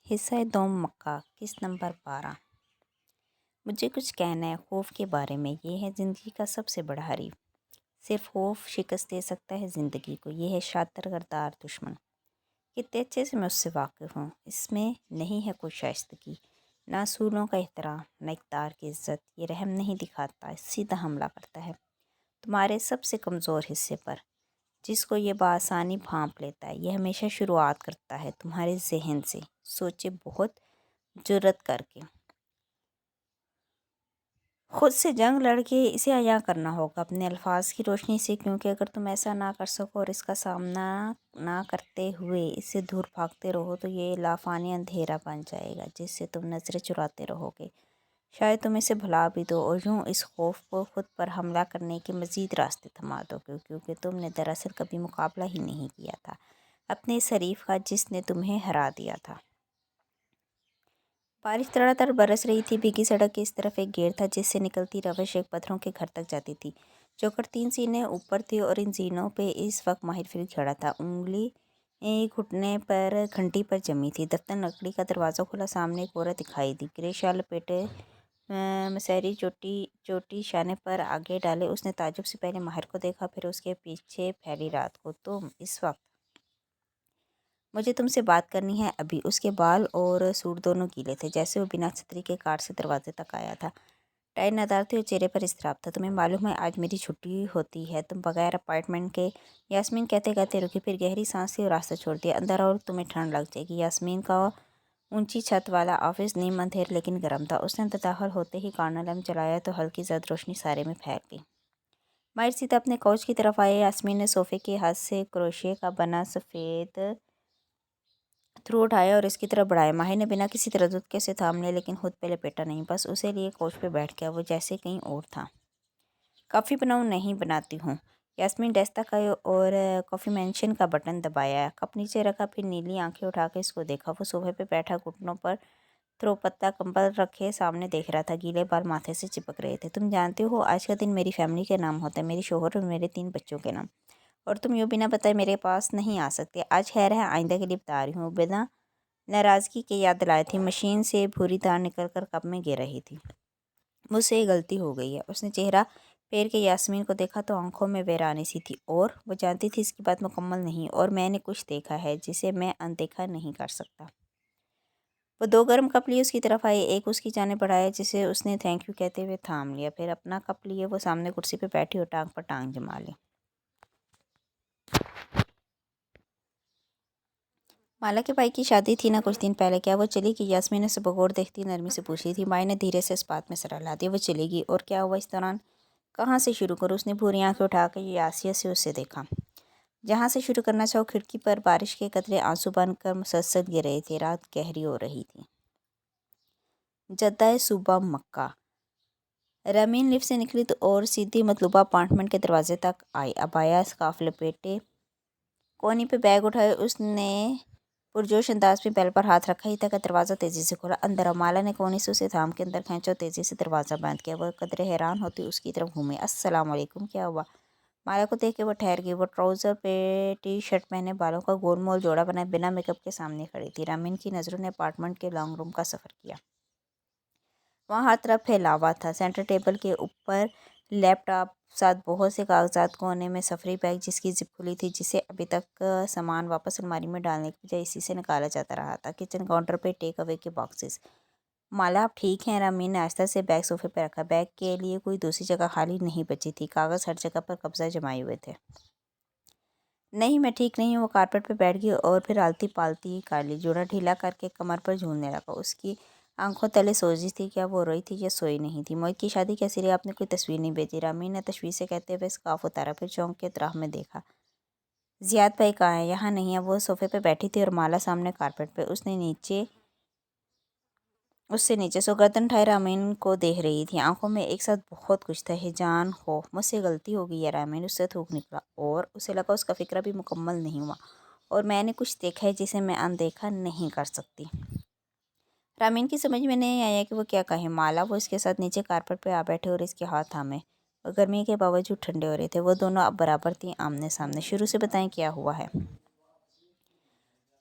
حصہ دوم مکہ قسط نمبر 12۔ مجھے کچھ کہنا ہے خوف کے بارے میں۔ یہ ہے زندگی کا سب سے بڑا حریف۔ صرف خوف شکست دے سکتا ہے زندگی کو۔ یہ ہے شاطر غدار دشمن۔ کتنے اچھے سے میں اس سے واقف ہوں۔ اس میں نہیں ہے کوئی شائستگی، نہ اصولوں کا احترام، نہ اقتدار کی عزت۔ یہ رحم نہیں دکھاتا، سیدھا حملہ کرتا ہے تمہارے سب سے کمزور حصے پر، جس کو یہ بآسانی بھانپ لیتا ہے۔ یہ ہمیشہ شروعات کرتا ہے تمہارے ذہن سے۔ سوچے بہت جرأت کر کے، خود سے جنگ لڑ کے اسے عیاں کرنا ہوگا اپنے الفاظ کی روشنی سے، کیونکہ اگر تم ایسا نہ کر سکو اور اس کا سامنا نہ کرتے ہوئے اس سے دور بھاگتے رہو تو یہ لافانی اندھیرا بن جائے گا جس سے تم نظریں چراتے رہو گے۔ شاید تم اسے بھلا بھی دو اور یوں اس خوف کو خود پر حملہ کرنے کے مزید راستے تھما دو گے، کیونکہ تم نے دراصل کبھی مقابلہ ہی نہیں کیا تھا اپنے اس حریف کا جس نے تمہیں ہرا دیا تھا۔ بارش تڑا تڑ برس رہی تھی۔ بھیگی سڑک کے اس طرف ایک گیٹ تھا جس سے نکلتی روش ایک پتھروں کے گھر تک جاتی تھی جو کر 3 زینے اوپر تھی، اور ان زینوں پہ اس وقت ماہر فرید کھڑا تھا، انگلی گھٹنے پر گھنٹی پر جمی تھی۔ دفتر لکڑی کا دروازہ کھلا، سامنے ایک عورت دکھائی دی، گرے شال لپیٹے، مسحری چوٹی شانے پر آگے ڈالے۔ اس نے تعجب سے پہلے ماہر کو دیکھا، پھر اس کے پیچھے پھیلی رات کو۔ تم اس وقت؟ مجھے تم سے بات کرنی ہے ابھی۔ اس کے بال اور سوٹ دونوں گیلے تھے، جیسے وہ بنا چھتری کے کار سے دروازے تک آیا تھا۔ ٹائی نادار تھی اور چہرے پر اضطراب تھا۔ تمہیں معلوم ہے آج میری چھٹی ہوتی ہے؟ تم بغیر اپائنٹمنٹ کے؟ یاسمین کہتے کہتے رکی، پھر گہری سانس لی اور راستہ چھوڑ دیا۔ اندر اور تمہیں ٹھنڈ لگ جائے گی۔ یاسمین کا اونچی چھت والا آفس نیم اندھیر لیکن گرم تھا۔ اس نے داخل ہوتے ہی کارنر لیمپ جلایا تو ہلکی زرد روشنی سارے میں پھیل گئی۔ ماہر سیدھا اپنے کوچ کی طرف آیا۔ یاسمین نے صوفے کے ہاتھ سے کروشے کا بنا سفید تھرو اٹھایا اور اس کی طرف بڑھایا۔ ماہر نے بنا کسی تردد کے اسے تھام لیا لیکن خود پہ لپیٹا نہیں، بس اسے لیے کوچ پہ بیٹھ گیا، وہ جیسے کہیں اور تھا۔ کافی بناؤں؟ نہیں، بناتی ہوں۔ یاسمین ڈیسک تک آئی اور کافی مشین کا بٹن دبایا، کپ نیچے رکھا، پھر نیلی آنکھیں اٹھا کے اس کو دیکھا۔ وہ صوفے پہ بیٹھا، گھٹنوں پر تھرو پتہ کمبل رکھے سامنے دیکھ رہا تھا، گیلے بال ماتھے سے چپک رہے تھے۔ تم جانتے ہو آج کا دن میری فیملی کے نام ہوتا ہے، میرے شوہر اور میرے 3 بچوں کے نام، اور تم یوں بنا بتائے میرے پاس نہیں آ سکتے۔ آج خیر ہے، آئندہ کے لیے بتا رہی ہوں۔ بنا ناراضگی کے یاد دلائی تھی۔ مشین سے بھوری دال نکل کر کپ میں گر رہی تھی۔ مجھ سے یہ غلطی ہو گئی ہے۔ اس نے چہرہ پھیر کے یاسمین کو دیکھا تو آنکھوں میں ویرانی سی تھی، اور وہ جانتی تھی اس کی بات مکمل نہیں، اور میں نے کچھ دیکھا ہے جسے میں اندیکھا نہیں کر سکتا۔ وہ 2 گرم کپ لیے اس کی طرف آئی، ایک اس کی جانب بڑھایا جسے اس نے تھینک یو کہتے ہوئے تھام لیا، پھر اپنا کپ لیے وہ سامنے کرسی پہ بیٹھی اور ٹانگ پر ٹانگ جما لی۔ مالا کے بھائی کی شادی تھی نا کچھ دن پہلے، کیا وہ چلی گئی؟ یاسمین نے اسے بغور دیکھتی نرمی سے پوچھ لی تھی۔ مائی نے دھیرے سے اس بات میں سر ہلا دیا۔ وہ چلی گئی؟ اور کیا ہوا اس دوران؟ کہاں سے شروع کروں؟ اس نے بھوری آنکھیں اٹھا کے یاسیہ سے اسے دیکھا۔ جہاں سے شروع کرنا چاہو۔ کھڑکی پر بارش کے قطرے آنسو بن کر مسلسل گر رہے تھے، رات گہری ہو رہی تھی۔ جدہ صوبہ مکہ۔ رامین لفٹ سے نکلی اور سیدھی مطلوبہ اپارٹمنٹ کے دروازے تک آئی۔ عبایا سکارف لپیٹے، کونی پہ بیگ اٹھائے، اس نے پرجوش انداز میں بیل پر ہاتھ رکھا ہی تھا کہ دروازہ تیزی سے کھلا۔ اندر آؤ۔ مالا نے کونی سے اسے تھام کے اندر کھینچا اور تیزی سے دروازہ بند کیا۔ وہ قدرے حیران ہوتی اس کی طرف گھومے۔ السلام علیکم، کیا ہوا؟ مالا کو دیکھ کے وہ ٹھہر گئی۔ وہ ٹراؤزر پہ ٹی شرٹ پہنے، بالوں کا گول مول جوڑا بنائے، بنا میک اپ کے سامنے کھڑی تھی۔ رامین کی نظروں نے اپارٹمنٹ کے لانگ روم کا سفر کیا۔ وہاں ہر طرف پھیلاوا تھا۔ سینٹر ٹیبل کے اوپر لیپ ٹاپ، ساتھ بہت سے کاغذات، کونے میں سفری بیگ جس کی زپ کھلی تھی، جسے ابھی تک سامان واپس الماری میں ڈالنے کی بجائے اسی سے نکالا جاتا رہا تھا۔ کچن کاؤنٹر پہ ٹیک اوے کے باکسز۔ مالا آپ ٹھیک ہیں؟ رامین نے آہستہ سے بیگ صوفے پہ رکھا۔ بیگ کے لیے کوئی دوسری جگہ خالی نہیں بچی تھی، کاغذ ہر جگہ پر قبضہ جمائے ہوئے تھے۔ نہیں، میں ٹھیک نہیں ہوں۔ وہ کارپیٹ پہ بیٹھ گئی اور پھر آلتی پالتی کر لی، جوڑا ڈھیلا کر کے کمر پر جھولنے لگا۔ اس کی آنکھوں تلے سوزش تھی، کیا وہ روئی تھی یا سوئی نہیں تھی؟ موہت کی شادی کیسی رہی؟ آپ نے کوئی تصویر نہیں بھیجی؟ رامین نے تشویش سے کہتے ہوئے سکارف اتارا، پھر چونک کے اطراف میں دیکھا۔ زیاد بھائی کہاں ہیں؟ یہاں نہیں ہے۔ وہ صوفے پہ بیٹھی تھی اور مالا سامنے کارپیٹ پہ، اس سے نیچے سو گردن اٹھائے رامین کو دیکھ رہی تھی۔ آنکھوں میں ایک ساتھ بہت کچھ تھا، ہیجان، خوف۔ مجھ سے غلطی ہو گئی ہے رامین، اس سے تھوک نکلا، اور اسے لگا اس کا فکرہ بھی مکمل نہیں ہوا، اور میں نے کچھ دیکھا ہے جسے میں اندیکھا نہیں کر سکتی۔ رامین کی سمجھ میں نہیں آیا کہ وہ کیا کہے۔ مالا وہ اس کے ساتھ نیچے کارپیٹ پہ آ بیٹھے اور اس کے ہاتھ تھامے، اور گرمی کے باوجود ٹھنڈے ہو رہے تھے۔ وہ دونوں اب برابر تھیں، آمنے سامنے۔ شروع سے بتائیں کیا ہوا ہے۔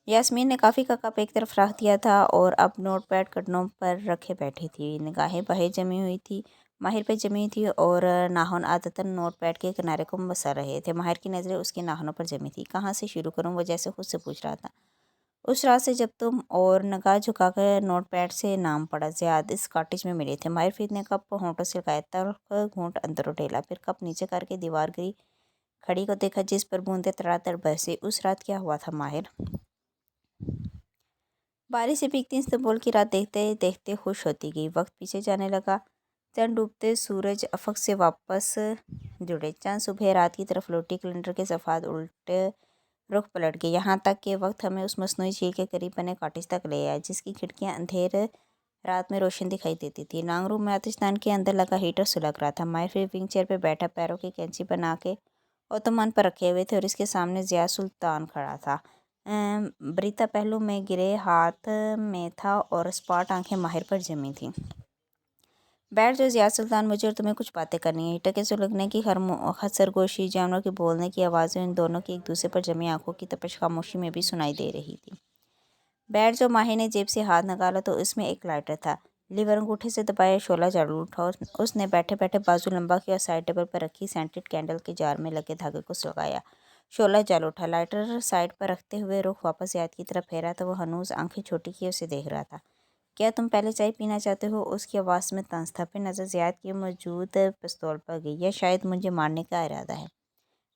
यास्मीन ने कॉफ़ी का कप एक तरफ रख दिया था और अब नोटपैड कटनों पर रखे बैठी थी। निगाहें बाहर जमी हुई थी, माहिर पे जमी हुई थी और नाखून आदतन नोटपैड के किनारे को मसल रहे थे। माहिर की नज़रें उसके नाखूनों पर जमी थी। कहाँ से शुरू करूँ, वो जैसे खुद से पूछ रहा था। उस रात से जब तुम और निगाह झुकाकर नोटपैड से नाम पढ़ा, ज़ियाद इस कॉटेज में मिले थे। माहिर फिर ने कप होंठों से लगाया, तल्ख घूंट अंदर उठेला, फिर कप नीचे करके दीवार गिरी खड़ी को देखा जिस पर बूंदे तड़ातड़ बरसी। उस रात क्या हुआ था माहिर? बारिश से भीगती इस्तांबुल की रात देखते देखते खुश होती गई। वक्त पीछे जाने लगा। चंद डूबते सूरज अफक से वापस जुड़े। चंद सुबह रात की तरफ लौटी। कैलेंडर के सफ़ात उल्टे रुख पलट गए। यहाँ तक कि वक्त हमें उस मसनूई झील के करीब बने कॉटेज तक ले आया जिसकी खिड़कियाँ अंधेर रात में रोशन दिखाई देती थी। नांग रूम में आतिशदान के अंदर लगा हीटर सुलग रहा था। माहिर फिर विंग चेयर पर बैठा, पैरों की कैंची बना के ओतोमन पर रखे हुए थे और इसके सामने ज़िया सुल्तान खड़ा था। ब्रीता पहलू में गिरे हाथ में था और स्पॉट आंखें माहिर पर जमी थीं। बैठ जो ज़िया सुल्तान, मुझे और तुम्हें कुछ बातें करनी है। हीटर के सुलगने की हर सरगोशी, जानवर के बोलने की आवाज़ें इन दोनों की एक दूसरे पर जमी आंखों की तपिश खामोशी में भी सुनाई दे रही थी। बैठ जो। माहिर ने जेब से हाथ निकाला तो उसमें एक लाइटर था। लीवर अंगूठे से दबाया, शोला चालू उठा और उसने बैठे बैठे बाजू लंबा किया और साइड टेबल पर रखी सेंटेड कैंडल के जार में लगे धागे को सुलगाया। शोला चालू उठा। लाइटर साइड पर रखते हुए रुख वापस याद की तरफ फेरा तो वो हनूज आंखें छोटी किए उसे देख रहा था। क्या तुम पहले चाय पीना चाहते हो? उसकी आवाज़ में तंज था। फिर नज़र ज़ियाद की मौजूद पिस्तौल पर गई। या शायद मुझे मारने का इरादा है?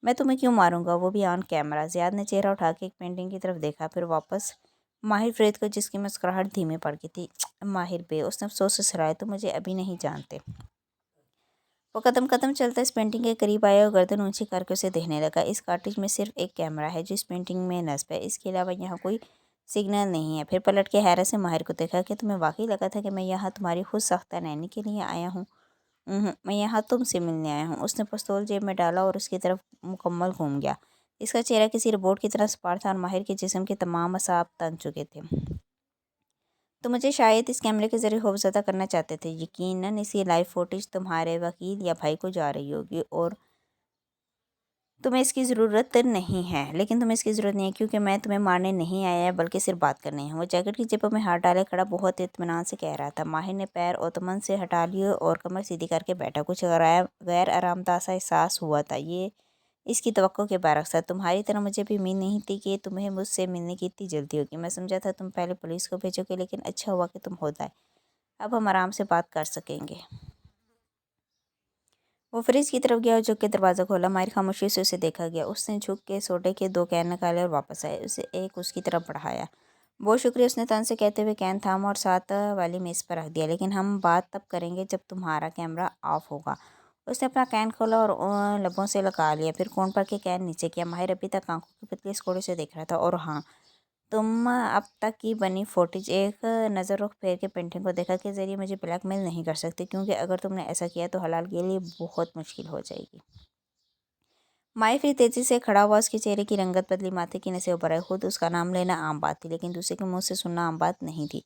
मैं तुम्हें क्यों मारूंगा, वो भी ऑन कैमरा? ज़ियाद ने चेहरा उठा के एक पेंटिंग की तरफ देखा, फिर वापस माहिर फरीद को जिसकी मुस्कुराहट धीमे पड़ गई थी। माहिर बे, उसने अफसोस से सराहा, तो मुझे अभी नहीं जानते। वो कदम कदम चलता इस पेंटिंग के करीब आया और गर्दन ऊंची करके उसे देखने लगा। इस कॉटेज में सिर्फ एक कैमरा है जो इस पेंटिंग में नस्ब है, इसके अलावा यहाँ कोई सिग्नल नहीं है। फिर पलट के हैरत से माहिर को देखा कि तुम्हें वाकई लगा था कि मैं यहाँ तुम्हारी खुद साख्ता नैनी के लिए आया हूँ? मैं यहाँ तुमसे मिलने आया हूँ। उसने पिस्तौल जेब में डाला और उसकी तरफ मुकम्मल घूम गया। इसका चेहरा किसी रोबोट की तरह सपाट था और माहिर के जिस्म के तमाम असाब तन चुके थे। तो मुझे शायद इस कैमरे के ज़रिए खौफज़दा करना चाहते थे। यकीनन इसी लाइव फुटेज तुम्हारे वकील या भाई को जा रही होगी और तुम्हें इसकी ज़रूरत नहीं है। लेकिन तुम्हें इसकी ज़रूरत नहीं है क्योंकि मैं तुम्हें मारने नहीं आया बल्कि सिर्फ बात करने है। वो जैकेट की जेब में हाथ डाले खड़ा बहुत इत्मीनान से कह रहा था। माहिर ने पैर ओतमन से हटा लिए और कमर सीधी करके बैठा। कुछ गैर आरामदाह सा एहसास हुआ था। ये इसकी तवक्को के बरक्स था। तुम्हारी तरह मुझे भी उम्मीद नहीं थी कि तुम्हें मुझसे मिलने की इतनी जल्दी होगी। मैं समझा था तुम पहले पुलिस को भेजोगे, लेकिन अच्छा हुआ कि तुम होता है। अब हम आराम से बात कर सकेंगे। वो फ्रिज की तरफ गया और झुक के दरवाज़ा खोला। माहिर खामोशी से उसे देखा गया। उसने झुक के सोडे के 2 कैन निकाले और वापस आए। उसे एक उसकी तरफ बढ़ाया। बहुत शुक्रिया, उसने तन से कहते हुए कैन थामा और साथ वाली मेज़ पर रख दिया। लेकिन हम बात तब करेंगे जब तुम्हारा कैमरा ऑफ होगा। उसने अपना कैन खोला और लबों से लगा लिया, फिर कोण पर के कैन नीचे किया। माहिर अभी तक आंखों की पतली स्कोड़े से देख रहा था। और हाँ, तुम अब तक की बनी फुटेज, एक नज़र रुख फेर के पेंटिंग को देखा, के ज़रिए मुझे ब्लैकमेल नहीं कर सकती क्योंकि अगर तुमने ऐसा किया तो हलाल के लिए बहुत मुश्किल हो जाएगी। माही फिर तेज़ी से खड़ा हुआ। उसके चेहरे की रंगत बदली, माथे की नसें उभर आई। खुद उसका नाम लेना आम बात थी, लेकिन दूसरे के मुंह से सुनना आम बात नहीं थी।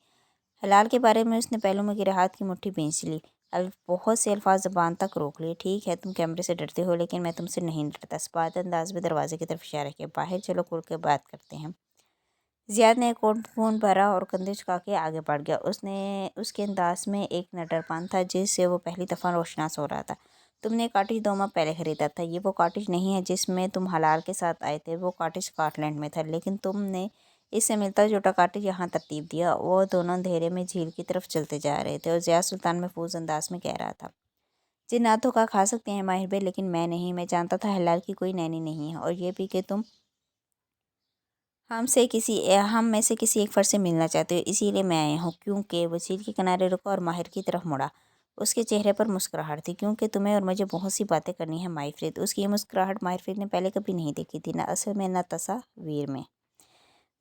हलाल के बारे में उसने पहलू में गिरे हाथ की मुट्ठी भींच ली। बहुत से अल्फाज ज़बान तक रोक लिए। ठीक है, तुम कैमरे से डरते हो, लेकिन मैं तुमसे नहीं डरता। स्पात अंदाज में दरवाजे की तरफ इशारा किया। बाहर चलो, खुल के बात करते हैं। ज़ियाद ने एक और खून भरा और कंधे झुका के आगे बढ़ गया। उसके अंदाज में एक नडरपन था जिससे वो पहली दफ़ा रोशनास हो रहा था। तुमने कॉटेज 2 माह पहले ख़रीदा था। ये वो कॉटेज नहीं है जिसमें तुम हलाल के साथ आए थे। वो कॉटेज स्कॉटलैंड में था, लेकिन तुमने इससे मिलता जुलता कॉटेज यहाँ तरतीब दिया। वो दोनों अंधेरे में झील की तरफ चलते जा रहे थे और ज़िया सुल्तान महफूज अंदाज में कह रहा था, जिन्नात धोखा खा सकते हैं माहिर भाई, लेकिन मैं नहीं। मैं जानता था हलाल की कोई नैनी नहीं है, और ये भी कि तुम हम में से किसी एक फ़र्द से मिलना चाहते हो, इसीलिए मैं आया हूँ। क्योंकि वो झील के किनारे रुका और माहिर की तरफ मुड़ा। उसके चेहरे पर मुस्कुराहट थी। क्योंकि तुम्हें और मुझे बहुत सी बातें करनी है माहिर फरीद। उसकी ये मुस्कुराहट माहिर फरीद ने पहले कभी नहीं देखी थी, ना असल में ना तस्वीर में।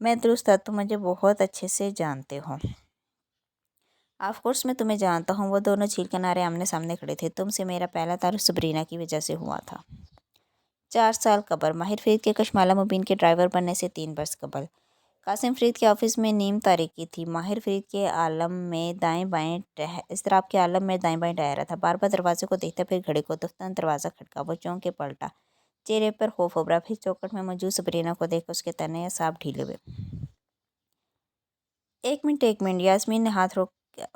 मैं दुरुस्त था, तुम मुझे बहुत अच्छे से जानते हो। ऑफ कोर्स मैं तुम्हें जानता हूँ। वो दोनों झील किनारे आमने सामने खड़े थे। तुमसे मेरा पहला तारुफ सबरीना की वजह से हुआ था। 4 साल कबल। माहिर फरीद के कशमाला मुबीन के ड्राइवर बनने से 3 बरस कबल। कासिम फरीद के ऑफिस में नीम तारीकी थी। माहिर फरीद के आलम में दाएं बाएं इसतराब के आलम में दाएं बाएं टहरा था। बार बार दरवाजे को देखता, फिर घड़ी को दफ्तर दरवाज़ा खटका। वो चौंक के पलटा, चेहरे पर खौफ उभरा। फिर चौखट में मौजूद सबरीना को देख उसके तने सांप ढीले हुए। एक मिनट, यास्मीन ने हाथ रोक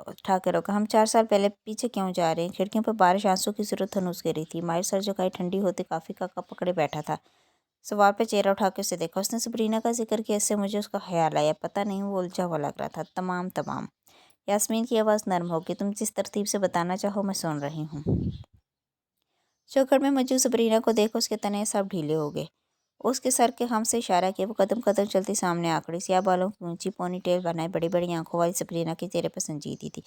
उठा के रोका। हम 4 साल पहले पीछे क्यों जा रहे हैं? खिड़कियों पर बारिश आंसू की जरूरत धनुष गिरी थी। माहिर सर जो कहीं ठंडी होती काफ़ी का कप पकड़े बैठा था, सवाल पे चेहरा उठा के उसे देखा। उसने सबरीना का जिक्र किया, इससे मुझे उसका ख्याल आया। पता नहीं वो उलझा हुआ लग रहा था। तमाम तमाम। यास्मीन की आवाज़ नर्म होगी। तुम जिस तरतीब से बताना चाहो मैं सुन रही हूँ। चौखट में मौजूद सबरीना को देख उसके तने सब ढीले हो गए। उसके सर के हम से इशारा किया। वो कदम कदम चलती सामने आ खड़ी। सियाह बालों की ऊंची पोनी टेल बनाए बड़ी बड़ी आंखों वाली सबरीना के चेहरे पर संजीदी थी।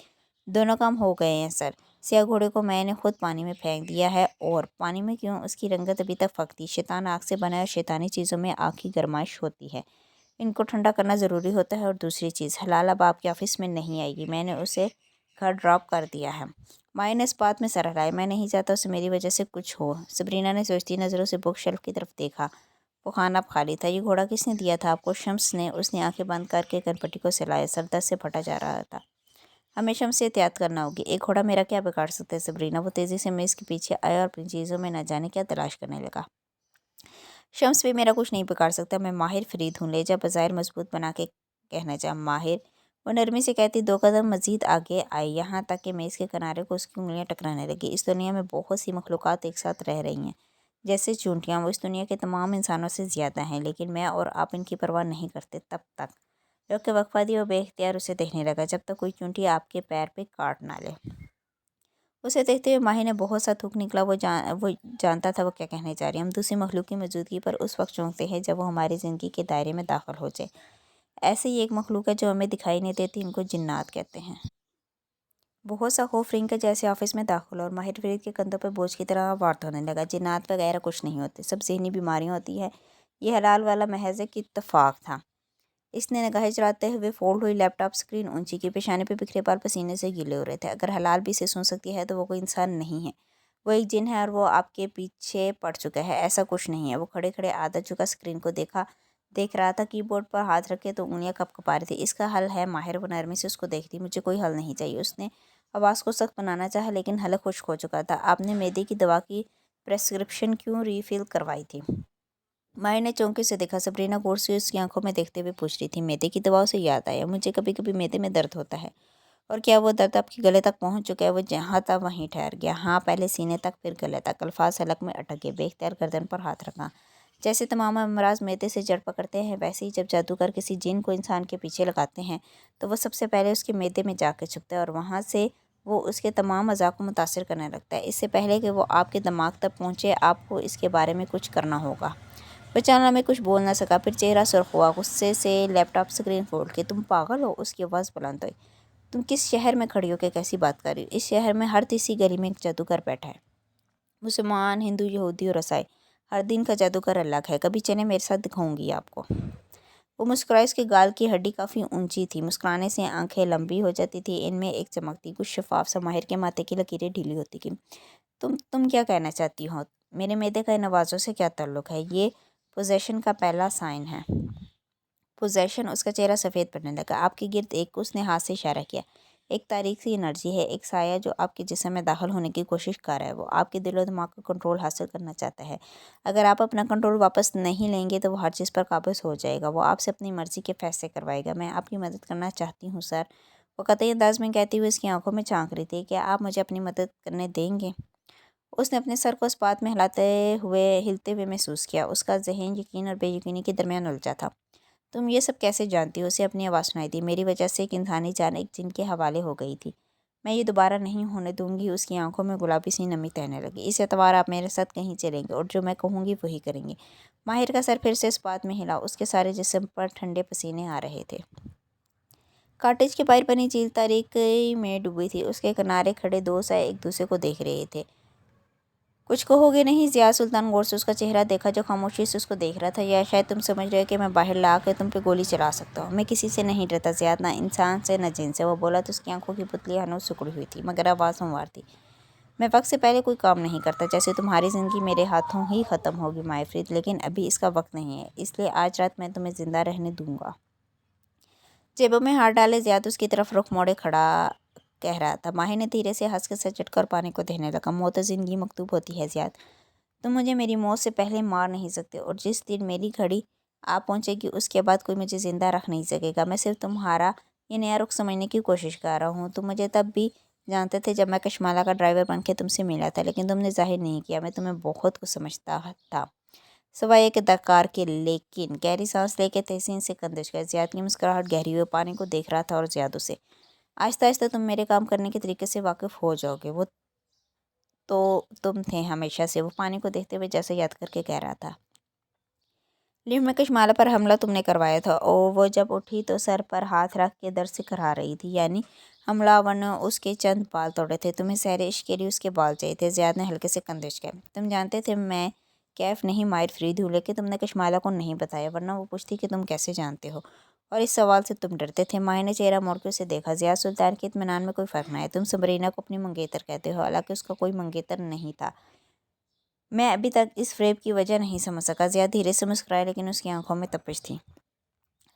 दोनों काम हो गए हैं सर। सियाह घोड़े को मैंने खुद पानी में फेंक दिया है। और पानी में क्यों? उसकी रंगत अभी तक फकती। शैतान आग से बना है और शैतानी चीज़ों में आग की गरमाइश होती है। इनको ठंडा करना ज़रूरी होता है। और दूसरी चीज़, हलाल अब आपके ऑफिस में नहीं आएगी। मैंने उसे घर ड्रॉप कर दिया है। माई ने इस बात में सर हिलाया। मैं नहीं चाहता उसे मेरी वजह से कुछ हो। सबरीना ने सोचती नज़रों से बुक शेल्फ की तरफ देखा। वो खाना खाली था। ये घोड़ा किसने दिया था आपको? शम्स ने। उसने आंखें बंद करके कनपट्टी को सिलाया। सर दर्द से फटा जा रहा था। हमें शम्स से एहतियात करना होगी। एक घोड़ा मेरा क्या बिगाड़ सकता है सबरीना? वो तेज़ी से मेज़ के पीछे आया और अपनी चीज़ों में न जाने क्या तलाश करने लगा। शम्स भी मेरा कुछ नहीं बिगाड़ सकता। मैं माहिर फरीद हूँ। लेजा बज़ाहिर मजबूत बना के कहना चाहा। माहिर? वो नरमी से कहती 2 कदम मजीद आगे आई, यहाँ तक कि मेज़ के किनारे को उसकी उंगलियां टकराने लगी। इस दुनिया में बहुत सी मखलूक़ात एक साथ रह रही हैं जैसे चूंटियाँ। वो इस दुनिया के तमाम इंसानों से ज़्यादा हैं, लेकिन मैं और आप इनकी परवाह नहीं करते। तब तक रोक के वक्फा दिया और बेख्तियार उसे देखने लगा, जब तक कोई चूंटी आपके पैर पे काट ना ले। उसे देखते हुए माही ने बहुत सा थूक निकला। वो जानता था वो क्या कहने जा रही है। हम दूसरी मखलूक की मौजूदगी पर उस वक्त चौंकते हैं जब वो हमारी ज़िंदगी के दायरे में दाखिल हो जाए। ऐसे ही एक मखलूक है जो हमें दिखाई नहीं देती। इनको जिन्नात कहते हैं। बहुत सा खौफ रिंग के जैसे ऑफिस में दाखिल और माहिर फरीद के कंधों पर बोझ की तरह वार्त होने लगा। जिन्नात वगैरह कुछ नहीं होते, सब ज़हनी बीमारियाँ होती है। ये हलाल वाला महज एक इत्तफाक था। इसने निगाहें चढ़ाते हुए फोल्ड हुई लैपटॉप स्क्रीन ऊंची की। पेशाने पे बिखरे बाल पसीने से गीले हो रहे थे। अगर हलाल भी इसे सुन सकती है तो वो कोई इंसान नहीं है, वो एक जिन है और वो आपके पीछे पड़ चुका है। ऐसा कुछ नहीं है। वो खड़े खड़े आधा झुका स्क्रीन को देख रहा था। कीबोर्ड पर हाथ रखे तो उंगलियां कपकपा रही थी। इसका हल है। माहिर वो नरमी से उसको देखती। मुझे कोई हल नहीं चाहिए। उसने आवाज़ को सख्त बनाना चाहा, लेकिन हलक खुश्क हो चुका था। आपने मैदे की दवा की प्रेस्क्रिप्शन क्यों रीफिल करवाई थी? माहिर ने चौंके से देखा। सबरीना गौर से उसकी आंखों में देखते हुए पूछ रही थी। मैदे की दवाओं से याद आया, मुझे कभी कभी मैदे में दर्द होता है। और क्या वो दर्द आपके गले तक पहुंच चुका है? वो जहाँ था वहीं ठहर गया। हाँ, पहले सीने तक, फिर गले तक। अल्फाज हलक में अटक गए। बेख्तियार गर्दन पर हाथ रखा। जैसे तमाम अमराज मैदे से जड़ पकड़ते हैं, वैसे ही जब जादूगर किसी जिन को इंसान के पीछे लगाते हैं तो वो सबसे पहले उसके मैदे में जाकर छुपता है और वहाँ से वो उसके तमाम अज़ा को मुतासिर करने लगता है। इससे पहले कि वो आपके दिमाग तक पहुँचे, आपको इसके बारे में कुछ करना होगा। बेचारा में कुछ बोल ना सका, फिर चेहरा सुर्ख हुआ। गुस्से से लैपटॉप स्क्रीन फोड़ के, तुम पागल हो? उसकी आवाज़ बुलंद हुई। तुम किस शहर में खड़ी हो के कैसी बात कर रही हो? इस शहर में हर तीसरी गली में एक जादूगर बैठा है। मुसलमान, हिंदू, यहूदी और ईसाई। हर दिन का जादूगर अलग है। कभी चले मेरे साथ, दिखाऊंगी आपको। वो मुस्कुराई। उसके गाल की हड्डी काफ़ी ऊंची थी। मुस्कुराने से आंखें लंबी हो जाती थी। इनमें एक चमक थी, कुछ शफाफ सा। माहिर के माथे की लकीरें ढीली होती की। तुम क्या कहना चाहती हो? मेरे मैदे का इन आवाज़ों से क्या ताल्लुक़ है? ये पोजेशन का पहला साइन है। पोजेशन? उसका चेहरा सफ़ेद पड़ने लगा। आपके गिर्द एक, उसने हाथ से इशारा किया, एक तारीख सी एनर्जी है, एक साया जो आपके जिस्म में दाखिल होने की कोशिश कर रहा है। वो आपके दिलो दिमाग का कंट्रोल हासिल करना चाहता है। अगर आप अपना कंट्रोल वापस नहीं लेंगे तो वो हर चीज़ पर काबिज हो जाएगा। वो आपसे अपनी मर्ज़ी के फैसले करवाएगा। मैं आपकी मदद करना चाहती हूँ सर। वो कतई अंदाज में कहती हुई उसकी आंखों में झांक रही थी। क्या आप मुझे अपनी मदद करने देंगे? उसने अपने सर को इस बात में हिलते हुए महसूस किया। उसका जहन यकीन और बेयकीनी के दरमियान उलझा था। तुम ये सब कैसे जानती हो? उसे अपनी आवाज़ सुनाई दी। मेरी वजह से एक इंसानी जान एक जिन के हवाले हो गई थी। मैं ये दोबारा नहीं होने दूंगी। उसकी आंखों में गुलाबी सी नमी तहने लगी। इस एतवार आप मेरे साथ कहीं चलेंगे और जो मैं कहूँगी वही करेंगे। माहिर का सर फिर से इस बात में हिला। उसके सारे जिस्म पर ठंडे पसीने आ रहे थे। कॉटेज के बाहर बनी झील तारीकी में डूबी थी। उसके किनारे खड़े दो साए एक दूसरे को देख रहे थे। कुछ कहोगे नहीं? ज़िया सुल्तान गौर से उसका चेहरा देखा जो खामोशी से उसको देख रहा था। या शायद तुम समझ रहे हो कि मैं बाहर ला कर तुम पे गोली चला सकता हूँ? मैं किसी से नहीं डरता ज़ियाद, ना इंसान से न जिन से। वो बोला तो उसकी आंखों की पुतली हनूज सिकुड़ी हुई थी, मगर आवाज़ हमवार थी। मैं वक्त से पहले कोई काम नहीं करता। जैसे तुम्हारी ज़िंदगी मेरे हाथों ही ख़त्म होगी मायफ्रीद, लेकिन अभी इसका वक्त नहीं है। इसलिए आज रात मैं तुम्हें ज़िंदा रहने दूंगा। जेबों में हाथ डाले ज़ियाद उसकी तरफ रुख मोड़े खड़ा कह रहा था। माही ने धीरे से हंस के सर झटकर पानी को देने लगा। मौत तो ज़िंदगी मकतूब होती है ज़ियाद। तुम मुझे मेरी मौत से पहले मार नहीं सकते, और जिस दिन मेरी घड़ी आ पहुंचेगी उसके बाद कोई मुझे ज़िंदा रख नहीं सकेगा। मैं सिर्फ तुम्हारा ये नया रुख समझने की कोशिश कर रहा हूँ। तुम मुझे तब भी जानते थे जब मैं कश्माला का ड्राइवर बन के तुमसे मिला था, लेकिन तुमने ज़ाहिर नहीं किया मैं तुम्हें बहुत कुछ समझता था, सिवाय एक दरकार के। लेकिन गहरी सांस लेके तहसीन से कंदिश गया। ज़ियाद की मुस्कुराहट गहरी हुई, पानी को देख रहा था और ज़ियाद उसे। आहिस्ता आहिस्ता तुम मेरे काम करने के तरीके से वाकिफ़ हो जाओगे। वो तो तुम थे हमेशा से, वो पानी को देखते हुए जैसे याद करके कह रहा था। लिफ्ट में कश्माला पर हमला तुमने करवाया था और वो जब उठी तो सर पर हाथ रख के दर्द से कराह रही थी। यानी हमलावर ने उसके चंद बाल तोड़े थे। तुम्हें सहरे इश्क के लिए उसके बाल चाहिए थे। ज़ियाद ने हल्के से कंदिश किया। तुम जानते थे मैं कैफ नहीं माहिर फरीद हूँ, लेकिन तुमने कश्माला को नहीं बताया, वरना वो पूछती कि तुम कैसे जानते हो, और इस सवाल से तुम डरते थे। माहिर ने चेहरा मोड़ के उसे देखा। ज़ियाद सुल्तान के इत्मीनान में कोई फ़र्क न आया। तुम सबरीना को अपनी मंगेतर कहते हो, हालांकि उसका कोई मंगेतर नहीं था। मैं अभी तक इस फ़रेब की वजह नहीं समझ सका। ज़ियाद धीरे से मुस्कुराया, लेकिन उसकी आंखों में तपिश थी।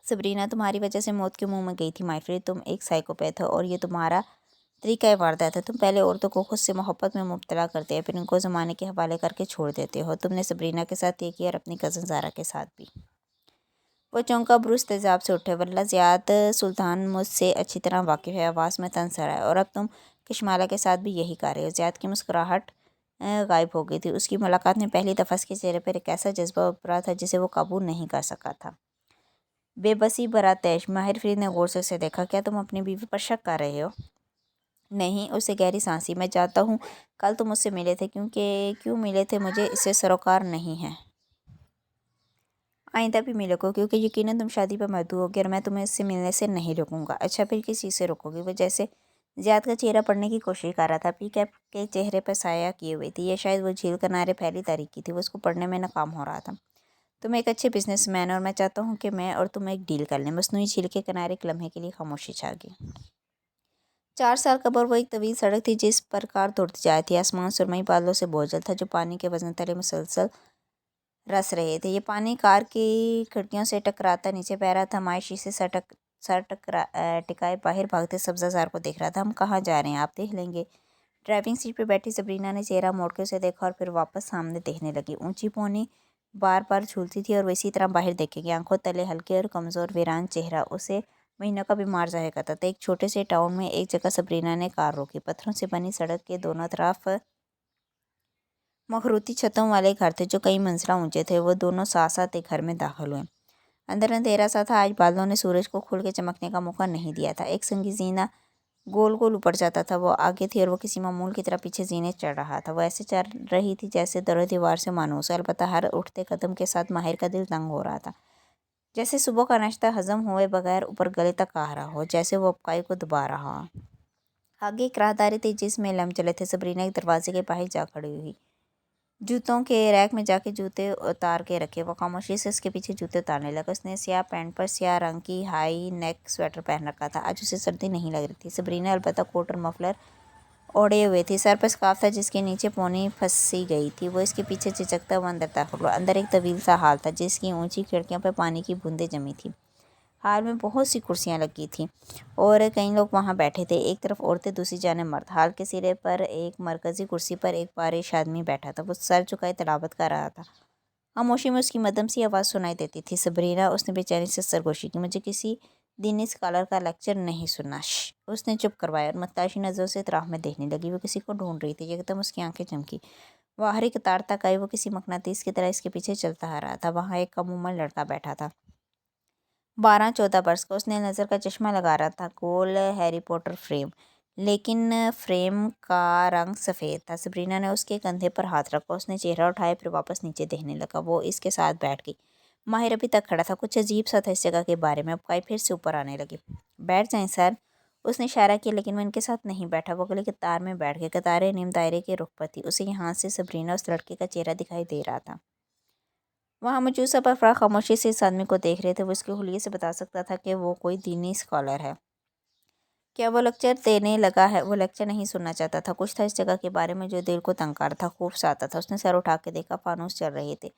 सबरीना तुम्हारी वजह से मौत के मुंह में गई थी माहिर, तुम एक साइकोपैथ हो और ये तुम्हारा तरीका वारदात है। तुम पहले औरतों को खुद से मोहब्बत में मुब्तला करते हैं, फिर उनको ज़माने के हवाले करके छोड़ देते हो। तुमने सबरीना के साथ ये किया और अपनी कज़न ज़ारा के साथ भी। वो चौंका, ब्रूस तेजाब से उठे। वल्ला ज़ियाद सुल्तान मुझसे अच्छी तरह वाकिफ़ है। आवाज़ में तंज सा है। और अब तुम कश्माला के साथ भी यही कर रहे हो। ज़ियाद की मुस्कुराहट गायब हो गई थी। उसकी मुलाकात में पहली दफ़ा उसके चेहरे पर एक ऐसा जज्बा उभरा था जिसे वो काबू नहीं कर सका था। बेबसी भरा तैश। माहिर फरीद ने गौर से उसे देखा। क्या तुम अपनी बीवी पर शक कर रहे हो? नहीं, उसे गहरी सांसी। मैं चाहता हूँ कल तुम मुझसे मिले थे, क्यों मिले थे मुझे इससे सरोकार नहीं है। आइंदा भी मिलो को, क्योंकि यकीनन तुम शादी पर मदऊ होगी और मैं तुम्हें इससे मिलने से नहीं रुकूंगा। अच्छा, फिर किस चीज़ से रुकोगी? वो जैसे ज़ियाद का चेहरा पढ़ने की कोशिश कर रहा था। पी कैप के चेहरे पर साया किए हुई थी। यह शायद वो झील किनारे फैली तारीख की थी। वो उसको पढ़ने में नाकाम हो रहा था। तुम एक अच्छे बिजनेसमैन हो और मैं चाहता हूँ कि मैं और तुम एक डील कर लें। मसनूई झील के किनारे एक लम्हे के लिए खामोशी छा गई। 4 साल कबल वो एक तवील सड़क थी जिस पर कार दौड़ती जाती थी। आसमान सुरमई बादलों से बोझल था जो पानी के वजन तले मुसलसल रस रहे थे। ये पानी कार की खिड़कियों से टकराता नीचे बह रहा था। माई शीशे टिकाए बाहर भागते सब्जाजार को देख रहा था। हम कहाँ जा रहे हैं, आप देख लेंगे। ड्राइविंग सीट पर बैठी सबरीना ने चेहरा मोड़ के उसे देखा और फिर वापस सामने देखने लगी। ऊंची पौनी बार बार झूलती थी और वो इसी तरह बाहर देखेगी। आंखों तले हल्के और कमज़ोर वीरान चेहरा उसे महीनों का बीमार ज़ाहिर करता था। एक छोटे से टाउन में एक जगह सबरीना ने कार रोकी। पत्थरों से बनी सड़क के दोनों तरफ मखरूती छतों वाले घर थे जो कई मंजिला ऊंचे थे। वो दोनों साथ साथ एक घर में दाखिल हुए। अंदर अंधेरा सा था। आज बादलों ने सूरज को खुल के चमकने का मौका नहीं दिया था। एक संगी जीना गोल गोल ऊपर जाता था। वो आगे थी और वो किसी मामूल की तरह पीछे जीने चढ़ रहा था। वो ऐसे चल रही थी जैसे दरो दीवार से मानूस है। अलबत्ता हर उठते कदम के साथ माहिर का दिल तंग हो रहा था, जैसे सुबह का नाश्ता हजम हुए बगैर ऊपर गले तक आ रहा हो, जैसे वो अपकाई को दबा रहा हो। आगे एक राहदारी थी जिसमें लम चले थे। सबरीना एक दरवाजे के बाहर जा खड़ी हुई, जूतों के रैक में जाके जूते उतार के रखे। वो खामोशी से उसके पीछे जूते उतारने लगा। उसने स्याह पैंट पर स्याह रंग की हाई नेक स्वेटर पहन रखा था। आज उसे सर्दी नहीं लग रही थी। सबरीना अलबत्ता कोट और मफलर ओढ़े हुए थी। सर पर स्कार्फ था जिसके नीचे पौनी फंसी गई थी। वो इसके पीछे चिचकता हुआ अंदर दाखिल हुआ। अंदर एक तवील सा हाल था जिसकी ऊंची खिड़कियों पर पानी की बूंदें जमी थी। हाल में बहुत सी कुर्सियां लगी थी और कई लोग वहां बैठे थे। एक तरफ औरतें, दूसरी जाने मर्द। हाल के सिरे पर एक मरकजी कुर्सी पर एक पारिश आदमी बैठा था। वो सर झुकाए तिलावत कर रहा था। खामोशी में उसकी मदम सी आवाज़ सुनाई देती थी। सबरीना, उसने बेचैनी से सरगोशी की, मुझे किसी दीनी स्कॉलर का लेक्चर नहीं सुनना। उसने चुप करवाया और मत्ताशी नज़रों से इतराह में देखने लगी। वो किसी को ढूंढ रही थी। एकदम उसकी आंखें चमकी। वो आखिरी कतार तक आई। वो किसी मकनातीस की तरह इसके पीछे चलता आ रहा था। वहाँ एक कम उम्र लड़का बैठा था, 12-14 बरस का। उसने नज़र का चश्मा लगा रहा था, गोल हैरी पॉटर फ्रेम, लेकिन फ्रेम का रंग सफ़ेद था। सबरीना ने उसके कंधे पर हाथ रखा। उसने चेहरा उठाया, फिर वापस नीचे देखने लगा। वो इसके साथ बैठ गई। माहिर अभी तक खड़ा था। कुछ अजीब सा था इस जगह के बारे में। अब काई फिर से ऊपर आने लगी। बैठ जाएं सर, उसने इशारा किया, लेकिन वो इनके साथ नहीं बैठा। वो अगली कतार में बैठ गए। कतारें नीम दायरे के रुख पर थी। उसे यहाँ से सबरीना उस लड़के का चेहरा दिखाई दे रहा था। वहाँ मौजूद सब अफराद खामोशी से इस आदमी को देख रहे थे। वो इसके हुलिये से बता सकता था कि वो कोई दीनी स्कॉलर है। क्या वो लेक्चर देने लगा है? वो लेक्चर नहीं सुनना चाहता था। कुछ था इस जगह के बारे में जो दिल को तंग कर था, खूब सा आता था। उसने सर उठा के देखा। फानूस चल रहे थे।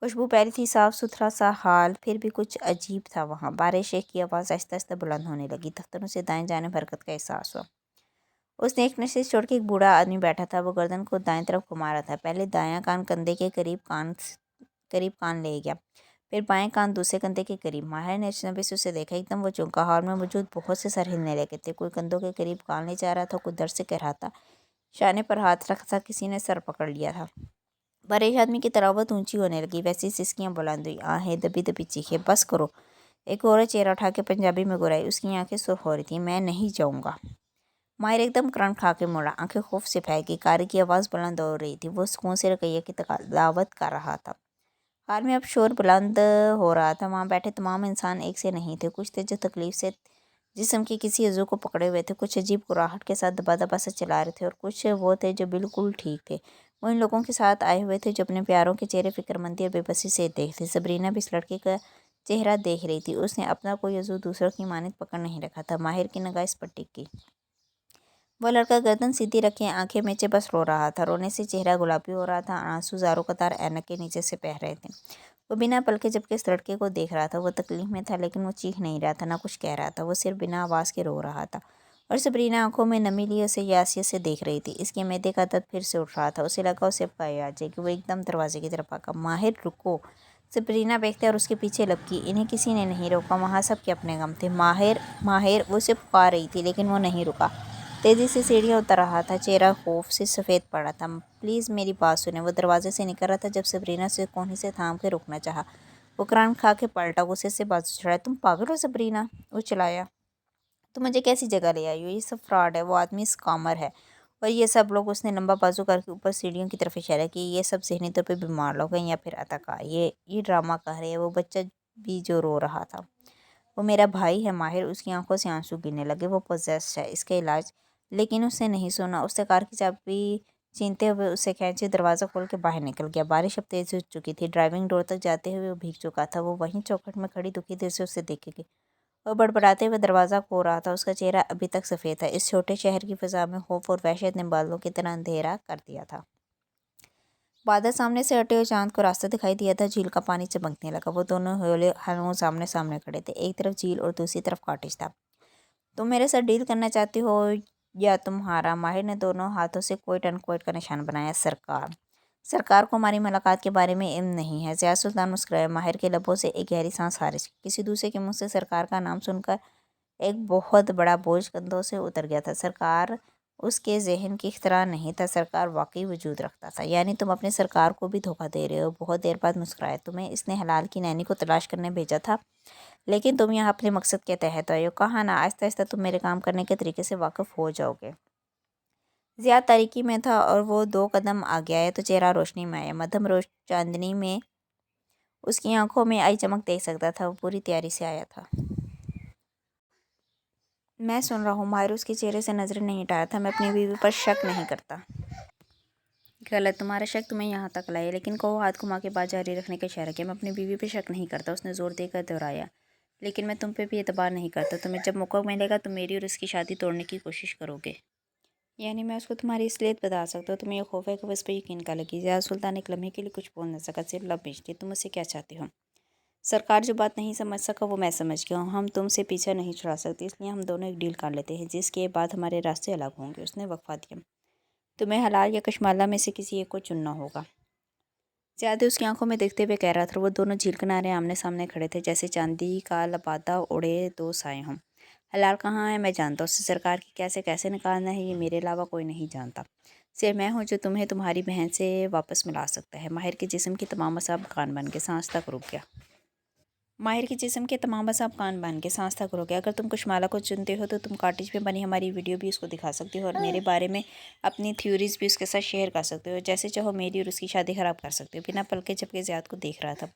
खुशबू प्यारी थी, साफ सुथरा सा हाल। फिर भी कुछ अजीब था वहाँ। बारिश की आवाज़ आहिस्ता आहिस्ता बुलंद होने लगी। दफ्तरों से दाएं जाने हरकत का एहसास हुआ। उसने एक नशे छोड़ के एक बूढ़ा आदमी बैठा था। वो गर्दन को दाएं तरफ घुमा रहा था। पहले दायां कान कंधे के करीब कान ले गया, फिर बाएं कान दूसरे कंधे के करीब। माहिर ने अजनबी से उसे देखा। एकदम वो चौंका। हॉल में मौजूद बहुत से सर हिलने लगे थे। कोई कंधों के करीब गाल नहीं जा रहा था, कोई दर्द से कह रहा था। शाने पर हाथ रखा था, किसी ने सर पकड़ लिया था। परेश आदमी की तरावत ऊंची होने लगी, वैसी सिसकियां बुलंद हुई, आहें दबी दबी चीखे। बस करो। एक औरत चेहरा उठा के पंजाबी में गुराई। उसकी आंखें सुर्ख हो रही थी। मैं नहीं जाऊंगा। माहिर एकदम करंट खा के मुड़ा। आंखें खौफ से फेंकी। कारी की आवाज़ बुलंद हो रही थी। वो सुकून से रकैया की तलावत कर रहा था। हाल में अब शोर बुलंद हो रहा था। वहाँ बैठे तमाम इंसान एक से नहीं थे। कुछ थे जो तकलीफ से जिस्म के किसी अज़ू को पकड़े हुए थे, कुछ अजीब कुराहट के साथ दबा दबा से चला रहे थे, और कुछ वो थे जो बिल्कुल ठीक थे। वो इन लोगों के साथ आए हुए थे जो अपने प्यारों के चेहरे फिक्रमंदी और बेबसी से देखते। सबरीना भी इस लड़के का चेहरा देख रही थी। उसने अपना कोई अज़ू दूसरों की मानद पकड़ नहीं रखा था। माहिर की निगाह इस पर टिकी। वह लड़का गर्दन सीधी रखे आंखें मीचे बस रो रहा था। रोने से चेहरा गुलाबी हो रहा था। आंसू ज़ारों कतार ऐनक के नीचे से बह रहे थे। वो बिना पलके झपके इस लड़के को देख रहा था। वो तकलीफ में था, लेकिन वो चीख नहीं रहा था, ना कुछ कह रहा था। वो सिर्फ बिना आवाज़ के रो रहा था। और सबरीना आंखों में नमी लिए उसे यासियत से देख रही थी। इसके मैदे का दर्द फिर से उठ रहा था। उसे लगा उसे पाए आ जाएगी। वो एकदम दरवाजे की तरफ आगा। माहिर रुको। सबरीना देखते और उसके पीछे लपकी। इन्हें किसी ने नहीं रोका। वहाँ सब के अपने गम थे। माहिर माहिर वो उसे पुकार रही थी, लेकिन वो नहीं रुका। तेज़ी से सीढ़ियाँ उतर रहा था। चेहरा खौफ से सफ़ेद पड़ा था। प्लीज़ मेरी बात सुने। वो दरवाजे से निकल रहा था जब सबरीना से कोहनी से थाम के रुकना चाहा। वो करंट खा के पलटा। गुस्से से बाजू छुड़ाया। तुम पागल हो सबरीना? वो चिल्लाया। तुम मुझे कैसी जगह ले आई हो? ये सब फ्रॉड है। वो आदमी स्कैमर है। और ये सब लोग, उसने लंबा बाजू करके ऊपर सीढ़ियों की तरफ इशारा किया, ये सब ज़हनी तौर पे बीमार लोग हैं या फिर अताका। ये ड्रामा कर रहे हैं। वो बच्चा भी जो रो रहा था, वो मेरा भाई है। माहिर उसकी आंखों से आंसू गिरने लगे। वो पोजेस्ड है, इसका इलाज। लेकिन उसने नहीं सुना। उसने कार की चाबी छीनते हुए उसे खींचे, दरवाज़ा खोल के बाहर निकल गया। बारिश अब तेज़ हो चुकी थी। ड्राइविंग डोर तक जाते हुए वो भीग चुका था। वो वहीं चौखट में खड़ी दुखी दिल से उसे देखेगी। वो बड़बड़ाते हुए दरवाज़ा खो रहा था। उसका चेहरा अभी तक सफ़ेद था। इस छोटे शहर की फ़िज़ा में खौफ और वहशत ने बादलों की तरह अंधेरा कर दिया था। बादल सामने से हटे और चांद को रास्ता दिखाई दिया था। झील का पानी चमकने लगा। वो दोनों होले हलवों सामने सामने खड़े थे। एक तरफ झील और दूसरी तरफ कॉटेज था। तुम मेरे साथ डील करना चाहती हो या तुम्हारा? माहिर ने दोनों हाथों से कोट अनकोट का निशान बनाया। सरकार को हमारी मुलाकात के बारे में इल्म नहीं है। ज़िया सुल्तान मुस्कुराए। माहिर के लबों से एक गहरी सांस खारिज। किसी दूसरे के मुंह से सरकार का नाम सुनकर एक बहुत बड़ा बोझ कंधों से उतर गया था। सरकार उसके जहन की इख्तिरार नहीं था। सरकार वाकई वजूद रखता था। यानी तुम अपने सरकार को भी धोखा दे रहे हो। बहुत देर बाद मुस्कुराए। तुम्हें इसने हलाल की नैनी को तलाश करने भेजा था, लेकिन तुम यहाँ अपने मकसद के तहत आए हो। कहा ना, आहिस्ता आहिस्ता तुम मेरे काम करने के तरीके से वाकिफ़ हो जाओगे। ज़िया तारीकी में था और वो 2 कदम आगे आया तो चेहरा रोशनी में आया। मध्यम रोश चांदनी में उसकी आंखों में आई चमक देख सकता था। वो पूरी तैयारी से आया था। मैं सुन रहा हूँ। माहिर उसके चेहरे से नजरें नहीं हटा रहा था। मैं अपनी बीवी पर शक नहीं करता। गलत। तुम्हारा शक तुम्हें यहाँ तक लाया। लेकिन को हाथ घुमा के बात जारी रखने का इशारा किया। मैं अपनी बीवी पे शक नहीं करता, उसने जोर देकर दोहराया। लेकिन मैं तुम पे भी एतबार नहीं करता। तुम्हें जब मौका मिलेगा तुम मेरी और उसकी शादी तोड़ने की कोशिश करोगे। यानी मैं उसको तुम्हारी इसलिए बता सकता हूँ। तुम्हें ये खौफ है कि बस पर यकीन कर लगी। ज़िया सुल्तान एक लम्हे के लिए कुछ बोल न सका, सिर्फ लब बेचती। तुम मुझसे क्या चाहती हो? सरकार जो बात नहीं समझ सका वो मैं समझ गया हूँ। हम तुमसे पीछा नहीं छुड़ा सकते, इसलिए हम दोनों एक डील कर लेते हैं जिसके बाद हमारे रास्ते अलग होंगे। उसने वक्फा दिया। तुम्हें हलाल या कशमाला में से किसी एक को चुनना होगा। ज़्यादा उसकी आंखों में देखते हुए कह रहा था। वो दोनों झील किनारे आमने सामने खड़े थे, जैसे चांदी का लपाता उड़े 2 साए हों। हलाल कहाँ है मैं जानता हूँ। उसे सरकार की कैसे कैसे निकालना है ये मेरे अलावा कोई नहीं जानता। सिर्फ मैं हूँ जो तुम्हें तुम्हारी बहन से वापस मिला सकता है। माहिर के जिस्म की तमाम असाब कान बन के सांस तक रुक गया। माहिर के जिस्म के तमाम असाब कान बन के सांस तक रुक गया। अगर तुम कुशमाला को चुनते हो तो तुम कॉटेज में बनी हमारी वीडियो भी उसको दिखा सकते हो और मेरे बारे में अपनी थ्योरीज भी उसके साथ शेयर कर सकते हो। जैसे चाहो मेरी और उसकी शादी ख़राब कर सकते हो। बिना पलके झपके ज़ियाद को देख रहा था।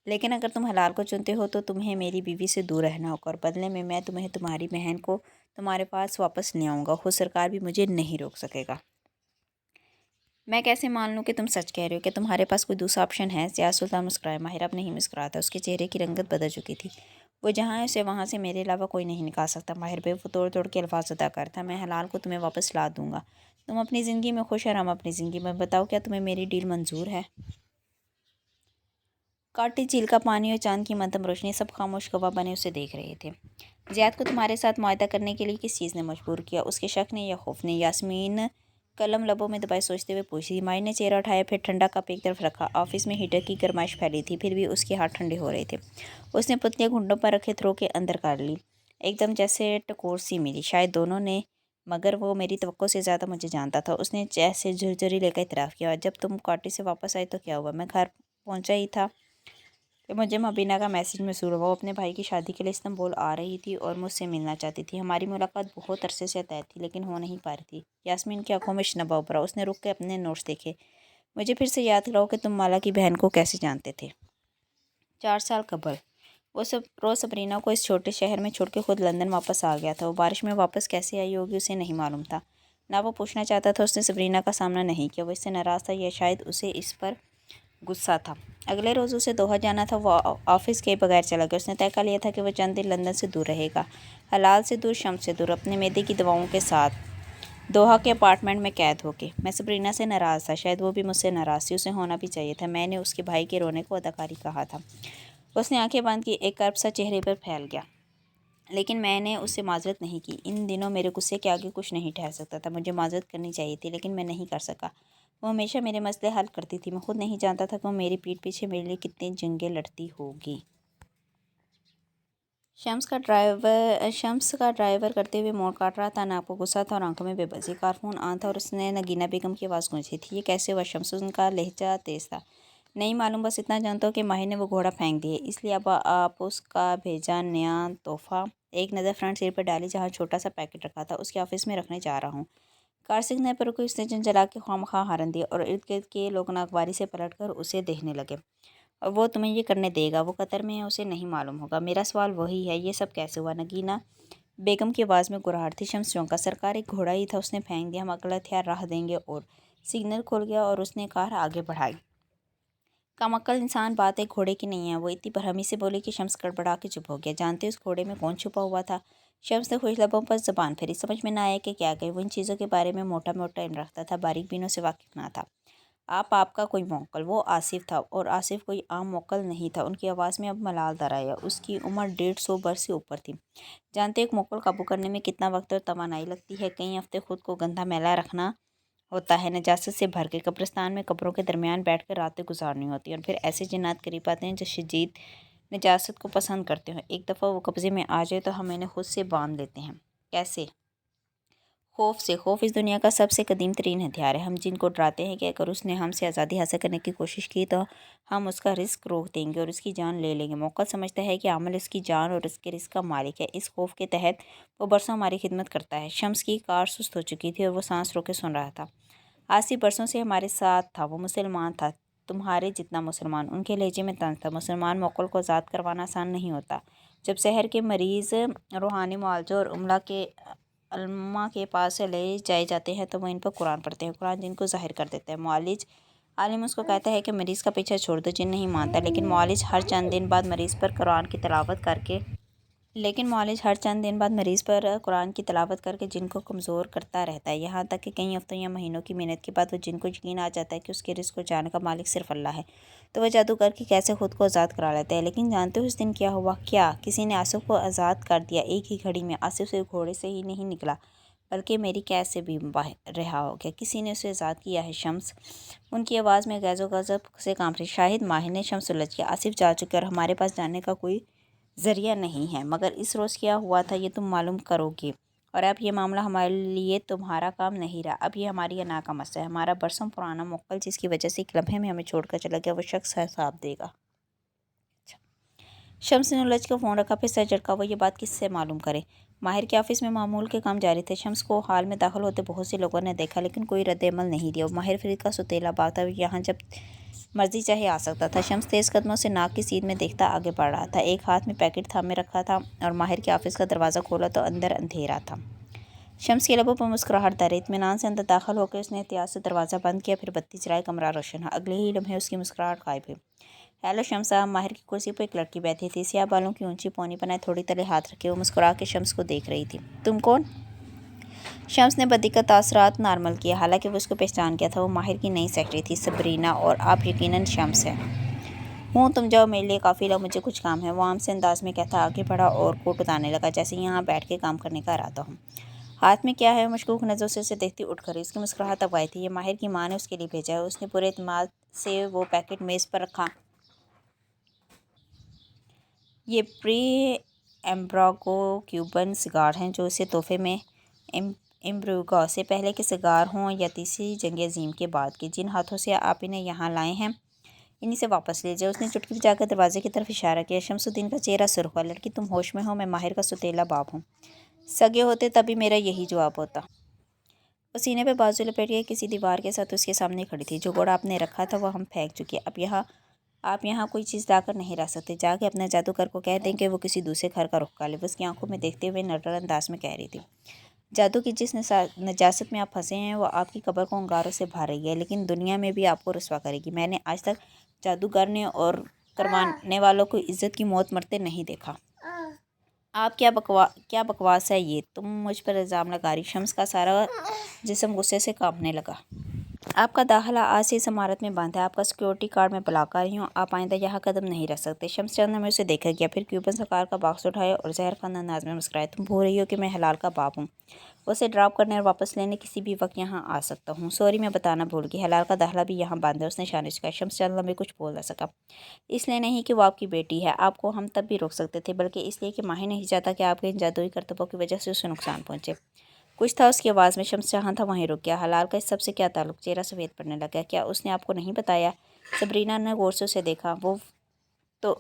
लेकिन अगर तुम हलाल को चुनते हो तो तुम्हें मेरी बीवी से दूर रहना होगा, और बदले में मैं तुम्हें तुम्हारी बहन को तुम्हारे पास वापस ले आऊँगा। खुद सरकार भी मुझे नहीं रोक सकेगा। मैं कैसे मान लूँ कि तुम सच कह रहे हो? कि तुम्हारे पास कोई दूसरा ऑप्शन है? ज़िया सुल्तान मुस्कुराया। माहिर अब नहीं मुस्कुरा था। उसके चेहरे की रंगत बदल चुकी थी। वो जहाँ है उसे वहाँ से मेरे अलावा कोई नहीं निकाल सकता। माहिर पे वो तोड़ तोड़ के अल्फाज अदा करता। मैं हलाल को तुम्हें वापस ला दूँगा। तुम अपनी ज़िंदगी में खुश, और हम अपनी ज़िंदगी में। बताओ, क्या तुम्हें मेरी डील मंजूर है? काटी झील का पानी और चांद की मध्यम रोशनी सब खामोश गवाह बने उसे देख रहे थे। ज़ियाद को तुम्हारे साथ मुआहदा करने के लिए किस चीज़ ने मजबूर किया? उसके शक ने या खौफ ने? यास्मीन कलम लबों में दबाए सोचते हुए पूछी। माही ने चेहरा उठाया, फिर ठंडा कप एक तरफ रखा। ऑफिस में हीटर की गर्माइश फैली थी, फिर भी उसके हाथ ठंडे हो रहे थे। उसने पुतलियाँ घुंडों पर रखे थ्रो के अंदर कर ली, एकदम जैसे टकोर सी मिली। शायद दोनों ने, मगर वो मेरी तवक्को से ज़्यादा मुझे जानता था। उसने जैसे झुरझुरी लेकर इतराफ़ किया। जब तुम क्वार्टर से वापस आई तो क्या हुआ? मैं घर पहुंचा ही था कि मुझे मबीना का मैसेज मसूल हुआ। वो अपने भाई की शादी के लिए इस्तांबुल आ रही थी और मुझसे मिलना चाहती थी। हमारी मुलाकात बहुत अरसे से तय थी, लेकिन हो नहीं पा रही थी। यास्मीन की आंखों में शनबा उभरा। उसने रुक के अपने नोट्स देखे। मुझे फिर से याद कराओ कि तुम माला की बहन को कैसे जानते थे? 4 साल कबल। वो सब रोज़ सबरीना को इस छोटे शहर में छोड़ के खुद लंदन वापस आ गया था। वो बारिश में वापस कैसे आई होगी उसे नहीं मालूम था, ना वो पूछना चाहता था। उसने सबरीना का सामना नहीं किया। वो इससे नाराज़ था या शायद उसे इस पर गुस्सा था। अगले रोज़ उसे दोहा जाना था। वो ऑफिस के बगैर चला गया। उसने तय कर लिया था कि वह चंद दिन लंदन से दूर रहेगा, हलाल से दूर, शम्स से दूर, अपने मैदे की दवाओं के साथ, दोहा के अपार्टमेंट में कैद होके। मैं सबरीना से नाराज़ था, शायद वो भी मुझसे नाराज़ थी। उसे होना भी चाहिए था। मैंने उसके भाई के रोने को अदाकारी कहा था। उसने आंखें बंद की, एक कर्ब सा चेहरे पर फैल गया। लेकिन मैंने उससे माजरत नहीं की। इन दिनों मेरे गुस्से के आगे कुछ नहीं ठहर सकता था। मुझे माजरत करनी चाहिए थी, लेकिन मैं नहीं कर सका। वो हमेशा मेरे मसले हल करती थी। मैं खुद नहीं जानता था कि वो मेरी पीठ पीछे मेरे लिए कितनी जंगें लड़ती होगी। शम्स का ड्राइवर करते हुए मोड़ काट रहा था। नाक को गुस्सा था और आंखों में बेबसी। कारफोन ऑन था और उसने नगीना बेगम की आवाज़ गूंजी थी। ये कैसे हुआ शम्स? उनका लहजा तेज़ था। नहीं मालूम, बस इतना जानता हूँ कि माही ने वो घोड़ा फेंक दिया, इसलिए अब आप उसका भेजा नया तोहफा। एक नज़र फ्रंट सीट पर डाली जहाँ छोटा सा पैकेट रखा था। उसके ऑफिस में रखने जा रहा हूँ। कार सिग्नल पर रुकी। उसने जला के खामखा हॉर्न दिया और इर्द गिर्द के लोग नागवारी से पलट कर उसे देखने लगे। और वो तुम्हें ये करने देगा? वो कतर में है, उसे नहीं मालूम होगा। मेरा सवाल वही है, ये सब कैसे हुआ? नगीना बेगम की आवाज़ में गुर्राहट थी। शम्स चौंका। सरकार, एक घोड़ा ही था, उसने फेंक दिया। हम अगला हथियार राह देंगे। और सिग्नल खुल गया और उसने कार आगे बढ़ाई। कमअक्ल इंसान बात एक घोड़े की नहीं है, वो इतनी बरहमी से बोली कि शम्स गड़बड़ा के चुप हो गया। जानते उस घोड़े में कौन छुपा हुआ था? शम्स ने खुश लबों पर जबान फेरी। समझ में ना आया कि क्या कहे। वो इन चीज़ों के बारे में मोटा मोटा इल्म रखता था, बारीक बीनों से वाकिफ ना था। आपका कोई मोक्कल? वो आसिफ था, और आसिफ कोई आम मोक्कल नहीं था। उनकी आवाज़ में अब मलाल दर आया। उसकी उम्र 150 बरस से ऊपर थी। जानते एक मोक्कल काबू करने में कितना वक्त और तवानाई लगती है? कई हफ्ते खुद को गंदा मैला रखना होता है, नजासत से भर के। कब्रिस्तान में कब्रों के दरमियान बैठ कर रातें गुजारनी होती हैं, और फिर ऐसे जिन्नात करीब आते हैं जो शदीद नजासत को पसंद करते हैं। एक दफ़ा वो कब्ज़े में आ जाए तो हम इन्हें खुद से बांध लेते हैं। कैसे? खौफ से। खौफ इस दुनिया का सबसे कदीम तरीन हथियार है। हम जिनको डराते हैं कि अगर उसने हमसे आज़ादी हासिल करने की कोशिश की तो हम उसका रिस्क रोक देंगे और उसकी जान ले लेंगे। मौका समझता है कि आमल उसकी जान और उसके रिस्क का मालिक है। इस खौफ के तहत वो बरसों हमारी खिदमत करता है। शम्स की कार सुस्त हो चुकी थी और वो सांस रोके सुन रहा था। आसिफ बरसों से हमारे साथ था। वो मुसलमान था, तुम्हारे जितना मुसलमान। उनके लहजे में तंज था। मुसलमान मोक्कल को आज़ाद करवाना आसान नहीं होता। जब शहर के मरीज़ रूहानी मुआलजों और अल्मा के पास से ले जाए जाते हैं तो वो इन पर कुरान पढ़ते हैं। कुरान जिनको ज़ाहिर कर देता है। मुआलिज आलिम उसको कहता है कि मरीज़ का पीछा छोड़ दो। जिन नहीं मानता, लेकिन मुआलिज हर चंद दिन बाद मरीज़ पर कुरान की तिलावत करके जिनको कमज़ोर करता रहता है, यहाँ तक कि कई हफ्तों या महीनों की मेहनत के बाद वो जिनको यकीन आ जाता है कि उसके रिस्क को जाने का मालिक सिर्फ अल्लाह है, तो वह जादू करके कैसे खुद को आज़ाद करा लेता है। लेकिन जानते हो उस दिन क्या हुआ? क्या किसी ने आसिफ को आज़ाद कर दिया? एक ही घड़ी में। आसिफ सिर्फ घोड़े से ही नहीं निकला, बल्कि मेरी कैद से भी बाहर रिहा हो गया। किसी ने उसे आज़ाद किया है शम्स। उनकी आवाज़ में गैज़ो गज़ब से कांप रही। शाहिद माहिर ने शम्स उलझ किया। आसिफ जा चुके और हमारे पास जानने का कोई ज़रिया नहीं है। मगर इस रोज़ क्या हुआ था ये तुम मालूम करोगे। और अब ये मामला हमारे लिए तुम्हारा काम नहीं रहा। अब ये हमारी अना का मसला है। हमारा बरसों पुराना मोक्कल जिसकी वजह से एक लम्हे में हमें छोड़कर चला गया, वो शख्स हिसाब देगा। शम्स ने उलझ कर फ़ोन रखा, फिर सर झटका। वो ये बात किससे मालूम करे? माहिर के ऑफिस में मामूल के काम जारी थे। शम्स को हाल में दाखिल होते बहुत से लोगों ने देखा, लेकिन कोई रद्द-ए-अमल नहीं दिया। माहिर फरीद का सुतेला बाग था, यहाँ जब मर्जी चाहे आ सकता था। शम्स तेज़ कदमों से नाक की सीध में देखता आगे बढ़ रहा था। एक हाथ में पैकेट थामे रखा था और माहिर के ऑफिस का दरवाज़ा खोला तो अंदर अंधेरा था। शम्स के लबों पर मुस्कुराहट तरी। इत्मीनान से अंदर दाखिल होकर उसने एहतियात से दरवाज़ा बंद किया, फिर बत्ती जलाई। कमरा रोशन। अगले ही लम्हे उसकी मुस्कुराहट गायब हुई। हेलो शम्स साहब। माहिर की कुर्सी पर एक लड़की बैठी थी, स्याह बालों की ऊंची पौनी बनाए, थोड़ी तले हाथ रखे। वो मुस्कुरा के शम्स को देख रही थी। तुम कौन? शम्स ने बदीका तासरात नॉर्मल किया। हालांकि वो उसको पहचान गया था। वो माहिर की नई सेक्रेटरी थी सबरीना, और आप यकीनन शम्स हैं। हूँ, तुम जाओ, मेरे लिए काफ़ी लो, मुझे कुछ काम है। वो आम से अंदाज में कहता आगे बढ़ा और कोट उतारने लगा, जैसे यहाँ बैठ के काम करने का इरादा हो। ہاتھ میں کیا ہے؟ مشکوک نظروں سے اسے دیکھتی اٹھ کھڑی۔ اس کی مسکراہٹ اب آئی تھی۔ یہ ماہر کی ماں نے اس کے لیے بھیجا ہے۔ اس نے پورے اعتماد سے وہ پیکٹ میز پر رکھا۔ یہ پری ایمبراگو کیوبن سگار ہیں جو اسے تحفے میں ایمبریگو سے پہلے کے سگار ہوں یا تیسری جنگ عظیم کے بعد کے۔ جن ہاتھوں سے آپ انہیں یہاں لائے ہیں انہی سے واپس لے جائے۔ اس نے چٹکی بجا کر دروازے کی طرف اشارہ کیا۔ شمس الدین کا چہرہ سرخ ہوا۔ لڑکی تم ہوش میں ہو؟ میں ماہر کا سوتیلا باپ ہوں۔ سگے ہوتے تب بھی میرا یہی جواب ہوتا۔ وہ سینے پہ بازو لپیٹ کے کسی دیوار کے ساتھ اس کے سامنے کھڑی تھی۔ جو گھوڑا آپ نے رکھا تھا وہ ہم پھینک چکے۔ آپ یہاں کوئی چیز لا کر نہیں رکھ سکتے۔ جا کے اپنے جادوگر کو کہہ دیں کہ وہ کسی دوسرے گھر کا رخ کر لے۔ وہ اس کی آنکھوں میں دیکھتے ہوئے نڈر انداز میں کہہ رہی تھی۔ جادو کی جس نجاست میں آپ پھنسے ہیں وہ آپ کی قبر کو انگاروں سے بھر رہی ہے لیکن دنیا میں بھی آپ کو رسوا کرے گی۔ میں نے آج تک جادوگرنے اور کروانے والوں کو عزت کی موت مرتے نہیں دیکھا۔ آپ کیا بکواس ہے یہ؟ تم مجھ پر الزام لگا رہی؟ شمس کا سارا جسم غصے سے کانپنے لگا۔ آپ کا داخلہ آج سے اس عمارت میں بند ہے۔ آپ کا سیکورٹی کارڈ میں بلاک کر رہی ہوں۔ آپ آئندہ یہاں قدم نہیں رکھ سکتے۔ شمس چند میں اسے دیکھا گیا پھر کیوبن سگار کا باکس اٹھایا اور زہر خند انداز میں مسکرایا۔ تم بھول رہی ہو کہ میں حلال کا باپ ہوں۔ وہ اسے ڈراپ کرنے اور واپس لینے کسی بھی وقت یہاں آ سکتا ہوں۔ سوری میں بتانا بھول گئی۔ حلال کا داخلہ بھی یہاں بند ہے۔ اس نے اشارے سے کہا۔ شمس چند لمحے کچھ بول نہ سکا۔ اس لیے نہیں کہ وہ آپ کی بیٹی ہے۔ آپ کو ہم تب بھی روک سکتے تھے بلکہ اس لیے کہ ماہر نہیں چاہتا کہ آپ کے ان جادوئی کرتبوں کی وجہ سے اسے نقصان پہنچے۔ کچھ تھا اس کی آواز میں۔ شمس جہاں تھا وہیں رک گیا۔ حلال کا اس سب سے کیا تعلق؟ چہرہ سفید پڑنے لگا۔ کیا اس نے آپ کو نہیں بتایا؟ سبرینا نے غور سے اسے دیکھا۔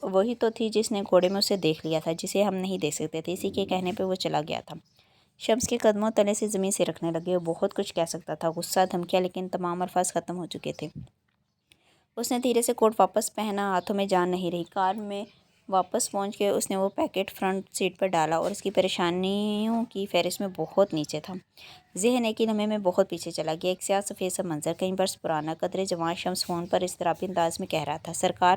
وہی تو تھی جس نے گھوڑے میں اسے دیکھ لیا تھا جسے ہم نہیں دیکھ سکتے تھے۔ اسی کے کہنے پہ وہ چلا گیا تھا۔ شمس کے قدموں تلے سے زمین سرکنے لگی۔ وہ بہت کچھ کہہ سکتا تھا، غصہ، دھمکیاں، لیکن تمام الفاظ ختم ہو چکے تھے۔ اس نے دھیرے سے کوٹ واپس پہنا۔ ہاتھوں میں جان نہیں رہی۔ کار میں واپس پہنچ کے اس نے وہ پیکٹ فرنٹ سیٹ پر ڈالا اور اس کی پریشانیوں کی فہرست میں بہت نیچے تھا۔ ذہن ایک ہی لمحے میں بہت پیچھے چلا گیا۔ ایک سیاہ سفید سا منظر، کئی برس پرانا، قدرے جوان شمس فون پر اضطرابی انداز میں کہہ رہا تھا۔ سرکار،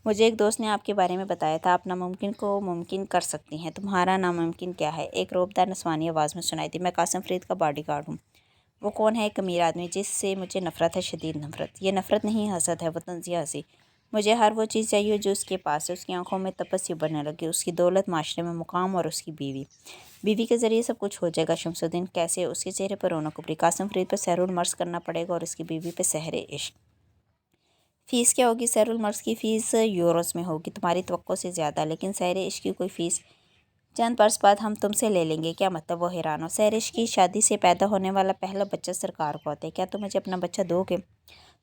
مجھے ایک دوست نے آپ کے بارے میں بتایا تھا۔ آپ ناممکن کو ممکن کر سکتی ہیں۔ تمہارا ناممکن کیا ہے؟ ایک رعب دار نسوانی آواز میں سنائی دی۔ میں قاسم فرید کا باڈی گارڈ ہوں۔ وہ کون ہے؟ ایک امیر آدمی جس سے مجھے نفرت ہے، شدید نفرت۔ یہ نفرت نہیں، حسد ہے، وہ طنزیہ ہنسی۔ مجھے ہر وہ چیز چاہیے جو اس کے پاس ہے۔ اس کی آنکھوں میں تپش بڑھنے لگی۔ اس کی دولت، معاشرے میں مقام اور اس کی بیوی کے ذریعے سب کچھ ہو جائے گا۔ شمس الدین کیسے؟ اس کے چہرے پر رونق ابھری۔ قاسم فرید پر سحر المرض کرنا پڑے گا اور اس کی بیوی پہ سحر عشق۔ فیس کیا ہوگی؟ سحر المرض کی فیس یوروز میں ہوگی، تمہاری توقع سے زیادہ، لیکن سحر عشق کی کوئی فیس چند برس بعد ہم تم سے لے لیں گے۔ کیا مطلب؟ وہ حیران ہو۔ سحر عشق کی شادی سے پیدا ہونے والا پہلا بچہ سرکار کو ہوتا ہے۔ کیا تم مجھے اپنا بچہ دو گے؟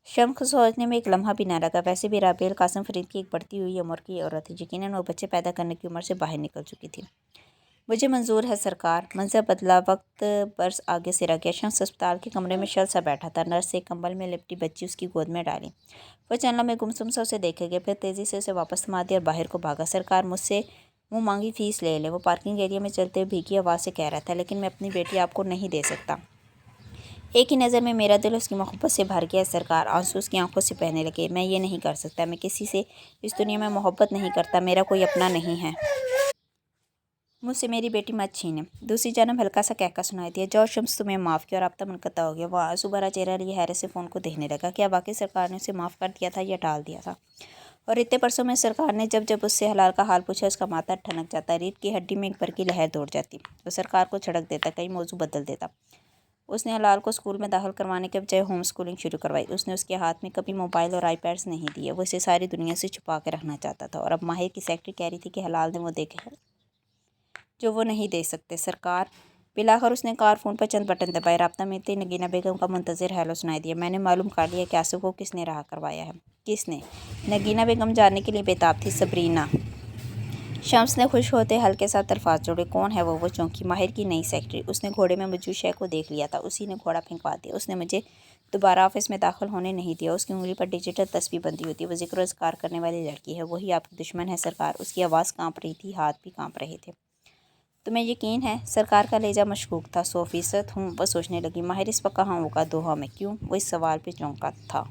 شمس کو سوچنے میں ایک لمحہ بھی نہ لگا۔ ویسے بھی رابعہ قاسم فرید کی ایک بڑھتی ہوئی عمر کی عورت تھی۔ یقیناً وہ بچے پیدا کرنے کی عمر سے باہر نکل چکی تھی۔ مجھے منظور ہے سرکار۔ منظر بدلا، وقت برس آگے سرا گیا۔ شمس اسپتال کے کمرے میں شل سا بیٹھا تھا۔ نرس ایک کمبل میں لپٹی بچی اس کی گود میں ڈالی۔ وہ چند لمحے گمسم سا اسے دیکھے گیا پھر تیزی سے اسے واپس تھما دیا اور باہر کو بھاگا۔ سرکار، مجھ سے منہ مانگی فیس لے لیں۔ وہ پارکنگ ایریا میں چلتے ہوئے بھیگی آواز سے کہہ رہا تھا۔ لیکن میں اپنی بیٹی آپ کو نہیں دے سکتا۔ ایک ہی نظر میں میرا دل اس کی محبت سے بھر گیا سرکار۔ آنسو اس کی آنکھوں سے بہنے لگے۔ میں یہ نہیں کر سکتا۔ میں کسی سے اس دنیا میں محبت نہیں کرتا۔ میرا کوئی اپنا نہیں ہے۔ مجھ سے میری بیٹی مت چھینیں۔ دوسری جانب ہلکا سا کہکا سنائی دیا۔ جاؤ شمس، تمہیں معاف کیا۔ اور رابطہ منقطع ہو گیا۔ وہ آنسو بھرا چہرہ لیے حیرت سے فون کو دیکھنے لگا۔ کیا واقعی سرکار نے اسے معاف کر دیا تھا یا ٹال دیا تھا؟ اور اتنے برسوں میں سرکار نے جب اس سے حلال کا حال پوچھا اس کا ماتھا ٹھنک جاتا، ریڑھ کی ہڈی میں ایک برقی لہر دوڑ جاتی۔ وہ سرکار کو جھڑک دیتا، کئی موضوع بدل دیتا۔ اس نے حلال کو اسکول میں داخل کروانے کے بجائے ہوم اسکولنگ شروع کروائی۔ اس نے اس کے ہاتھ میں کبھی موبائل اور آئی پیڈز نہیں دیے۔ وہ اسے ساری دنیا سے چھپا کے رکھنا چاہتا تھا۔ اور اب ماہر کی سیکرٹری کہہ رہی تھی کہ حلال نے وہ دیکھے جو وہ نہیں دیکھ سکتے۔ سرکار، بالآخر اس نے کار فون پر چند بٹن دبائے۔ رابطہ ملتے ہی نگینہ بیگم کا منتظر ہیلو سنائی دیا۔ میں نے معلوم کر لیا کہ آصف کو کس نے رہا کروایا ہے۔ کس نے؟ نگینہ بیگم جاننے کے لیے بےتاب تھی۔ سبرینا۔ شمس نے خوش ہوتے ہلکے ساتھ الفاظ جوڑے۔ کون ہے وہ چونکی؟ ماہر کی نئی سیکرٹری۔ اس نے گھوڑے میں موجود شے کو دیکھ لیا تھا۔ اسی نے گھوڑا پھنکوا دیا۔ اس نے مجھے دوبارہ آفس میں داخل ہونے نہیں دیا۔ اس کی انگلی پر ڈیجیٹل تسبیح بندھی ہوئی تھی۔ وہ ذکر و اذکار کرنے والی لڑکی ہے۔ وہی آپ کی دشمن ہے سرکار۔ اس کی آواز کانپ رہی تھی، ہاتھ بھی کانپ رہے تھے۔ تمہیں یقین ہے؟ سرکار کا لہجہ مشکوک تھا۔ 100% ہوں۔ وہ سوچنے لگی، ماہر اس وقت کہاں ہوگا؟ دوحہ میں۔ کیوں؟ وہ اس سوال پہ چونکا تھا۔